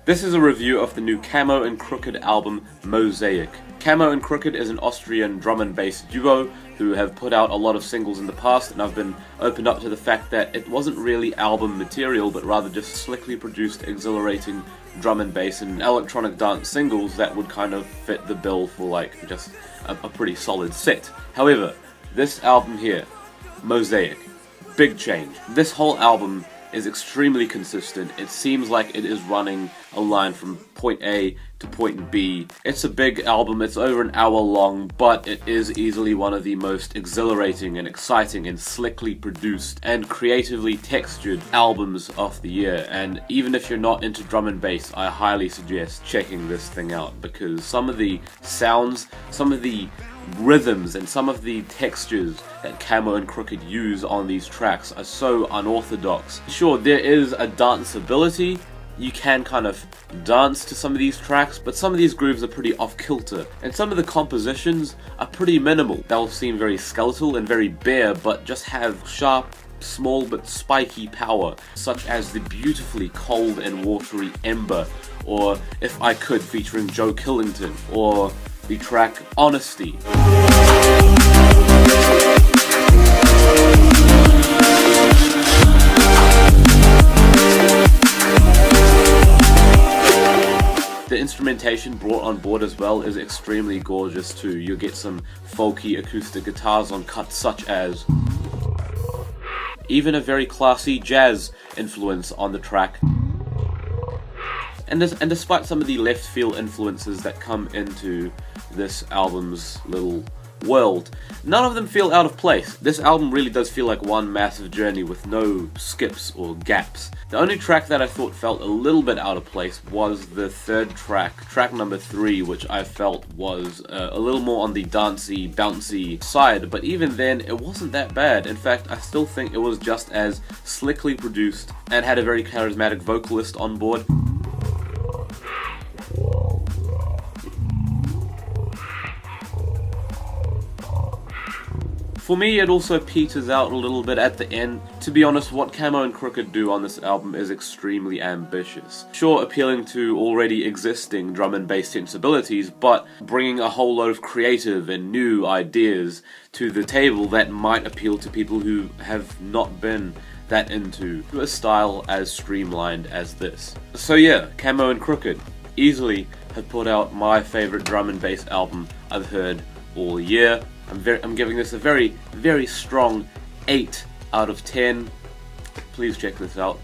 This is a review of the new Camo Krooked album, Mosaik. Camo Krooked is an Austrian drum and bass duo who have put out a lot of singles in the past, and I've been opened up to the fact that it wasn't really album material, but rather just slickly produced, exhilarating drum and bass and electronic dance singles that would kind of fit the bill for like just a pretty solid set. However, this album here, Mosaik, big change. This whole album is extremely consistent. It seems like it is running a line from point A to point B. It's a big album, it's over an hour long, but it is easily one of the most exhilarating and exciting and slickly produced and creatively textured albums of the year. And even if you're not into drum and bass, I highly suggest checking this thing out, because some of the sounds, some of the rhythms and some of the textures that Camo Krooked use on these tracks are so unorthodox. Sure, there is a danceability, you can kind of dance to some of these tracks, but some of these grooves are pretty off-kilter, and some of the compositions are pretty minimal. They'll seem very skeletal and very bare, but just have sharp, small but spiky power, such as the beautifully cold and watery Ember, or If I Could featuring Joe Killington, or the track Honesty. The instrumentation brought on board as well is extremely gorgeous too. You'll get some folky acoustic guitars on cuts such as, even a very classy jazz influence on the track. And despite some of the left field influences that come into this album's little world, none of them feel out of place. This album really does feel like one massive journey with no skips or gaps. The only track that I thought felt a little bit out of place was the third track, track number 3, which I felt was a little more on the dancey, bouncy side, but even then it wasn't that bad. In fact, I still think it was just as slickly produced and had a very charismatic vocalist on board. For me, it also peters out a little bit at the end. To be honest, what Camo Krooked do on this album is extremely ambitious. Sure, appealing to already existing drum and bass sensibilities, but bringing a whole lot of creative and new ideas to the table that might appeal to people who have not been that into a style as streamlined as this. So yeah, Camo Krooked easily have put out my favorite drum and bass album I've heard all year. I'm giving this a very, very strong 8 out of 10. Please check this out.